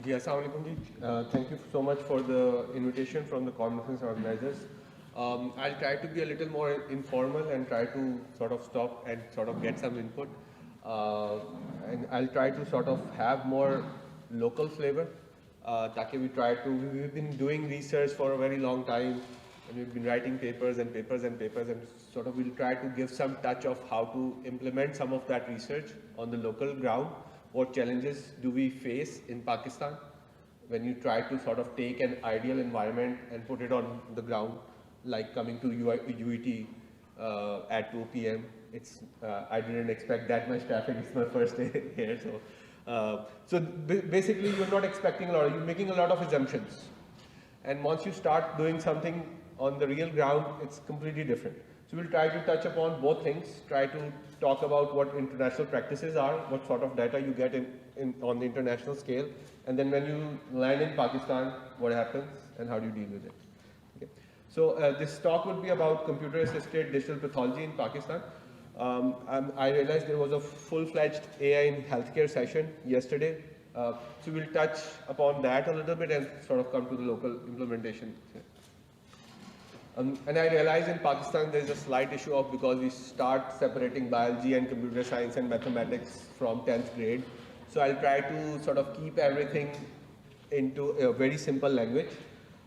Yes, thank you so much for the invitation from the conference organizers. I'll try to be a little more informal and try to sort of stop and sort of get some input. And I'll try to sort of have more local flavor. We've been doing research for a very long time, and we've been writing papers and papers and papers, and sort of we'll try to give some touch of how to implement some of that research on the local ground. What challenges do we face in Pakistan when you try to sort of take an ideal environment and put it on the ground, like coming to UET at 2 p.m. I didn't expect that much traffic. It's my first day here, so basically you're not expecting a lot. You're making a lot of assumptions, and once you start doing something on the real ground, it's completely different. So we'll try to touch upon both things, try to talk about what international practices are, what sort of data you get on the international scale, and then when you land in Pakistan, what happens and how do you deal with it. Okay. So this talk would be about computer-assisted digital pathology in Pakistan. I realized there was a full-fledged AI in healthcare session yesterday, so we'll touch upon that a little bit and sort of come to the local implementation. And I realize in Pakistan there's a slight issue of because we start separating biology and computer science and mathematics from 10th grade. So I'll try to sort of keep everything into a very simple language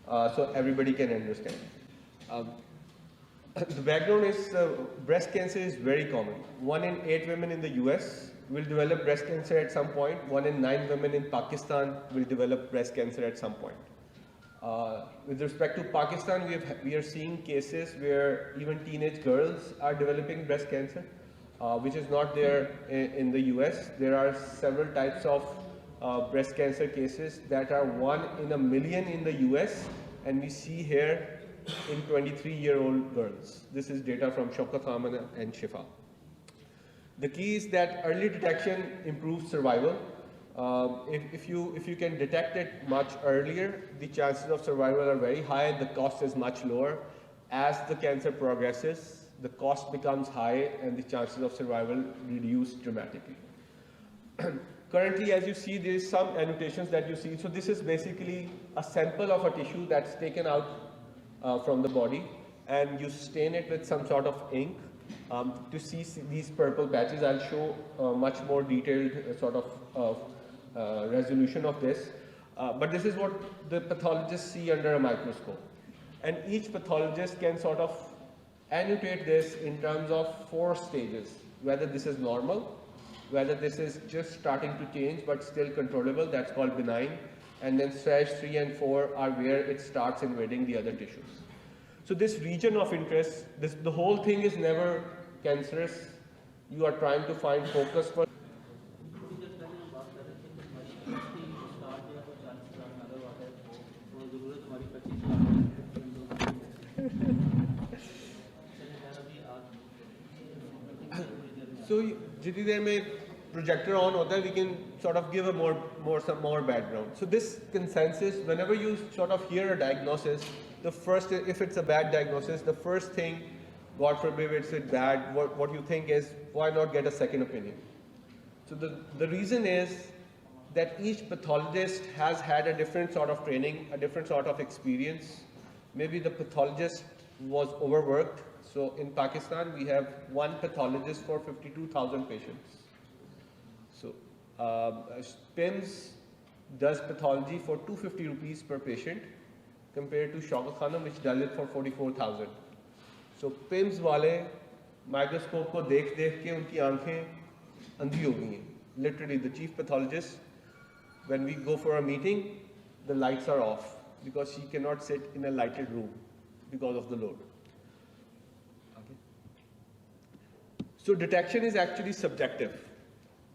so everybody can understand. The background is breast cancer is very common. 1 in 8 women in the US will develop breast cancer at some point. 1 in 9 women in Pakistan will develop breast cancer at some point. With respect to Pakistan, we are seeing cases where even teenage girls are developing breast cancer, which is not there in the US. There are several types of breast cancer cases that are 1 in a million in the US, and we see here in 23-year-old girls. This is data from Shaukat Ahmed and Shifa. The key is that early detection improves survival. If you can detect it much earlier, the chances of survival are very high, the cost is much lower. As the cancer progresses, the cost becomes high and the chances of survival reduce dramatically. Currently, as you see, there is some annotations that you see. So this is basically a sample of a tissue that's taken out from the body, and you stain it with some sort of ink to see these purple patches. I'll show much more detailed sort of resolution of this, but this is what the pathologists see under a microscope, and each pathologist can sort of annotate this in terms of 4 stages, whether this is normal, whether this is just starting to change but still controllable, that's called benign, and then stage 3 and 4 are where it starts invading the other tissues. So this region of interest, the whole thing is never cancerous. You are trying to find focus for So jitni der mein projector on hota hai, we can sort of give a some more background. So this consensus, whenever you sort of hear a diagnosis, the first, if it's a bad diagnosis, the first thing, God forbid it's bad, what you think is, why not get a second opinion? So the reason is that each pathologist has had a different sort of training, a different sort of experience. Maybe the pathologist was overworked. So in Pakistan, we have 1 pathologist for 52,000 patients. So PIMS does pathology for 250 rupees per patient compared to Shaukat Khanam, which does it for 44,000. So PIMS wale microscope ko dekh ke unki aankhein andhi ho gayi hain. Literally, the chief pathologist, when we go for a meeting, the lights are off because she cannot sit in a lighted room because of the load. Okay. So detection is actually subjective.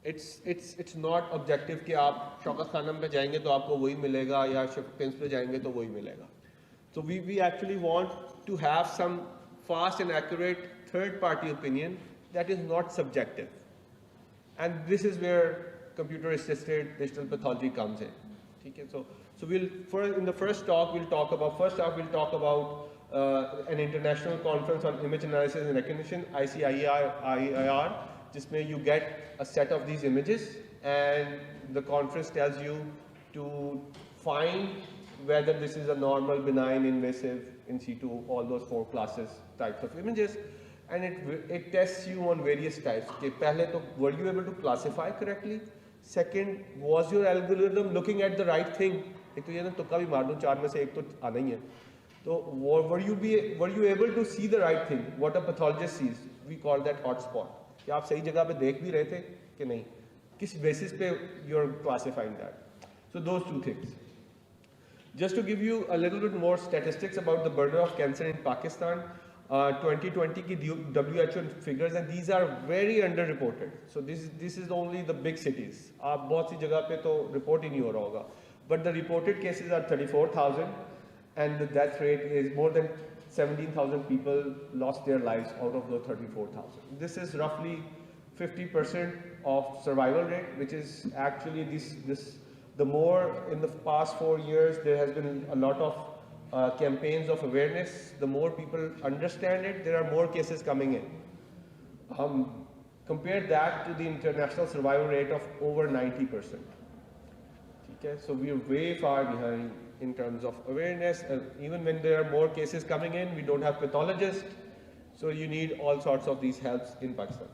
It's not objective कि आप शौकत खानम पे जाएंगे तो आपको वही मिलेगा या PIMS पे जाएंगे तो वही मिलेगा. So we actually want to have some fast and accurate third-party opinion that is not subjective. And this is where computer-assisted digital pathology comes in. Okay, so in the first talk we'll talk about an international conference on image analysis and recognition, ICIER, जिसमें you get a set of these images and the conference tells you to find whether this is a normal, benign, invasive, in situ, all those 4 classes types of images, and it tests you on various types. Okay, pehle to, were you able to classify correctly? Second, was your algorithm looking at the right thing? एक तो ये ना तुक्का भी मार दूं, 4 में से एक तो आना ही है. So were you able to see the right thing? What a pathologist sees, we call that hotspot. कि आप सही जगह पे देख भी रहे थे कि नहीं? किस basis पे you're classifying that? So those 2 things. Just to give you a little bit more statistics about the burden of cancer in Pakistan, 2020 की WHO figures, and these are very underreported. So this is only the big cities. आप बहुत सी जगह पे तो report ही नहीं हो रहा होगा. But the reported cases are 34,000, and the death rate is more than 17,000 people lost their lives out of the 34,000. This is roughly 50% of survival rate, which is actually the more in the past 4 years there has been a lot of campaigns of awareness. The more people understand it, there are more cases coming in. Compare that to the international survival rate of over 90%. Okay, so we are way far behind in terms of awareness. Even when there are more cases coming in, we don't have pathologists, so you need all sorts of these helps in Pakistan.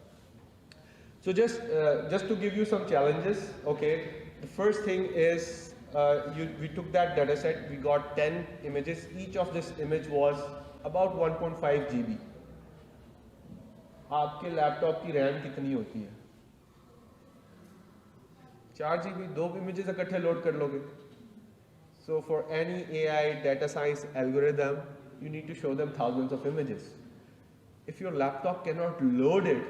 So just to give you some challenges, okay, the first thing is we took that data set, we got 10 images, each of this image was about 1.5 GB. आपके laptop की RAM कितनी होती है? 4 GB, 2 images इकट्ठे load कर लोगे. So for any AI data science algorithm, you need to show them thousands of images. If your laptop cannot load it,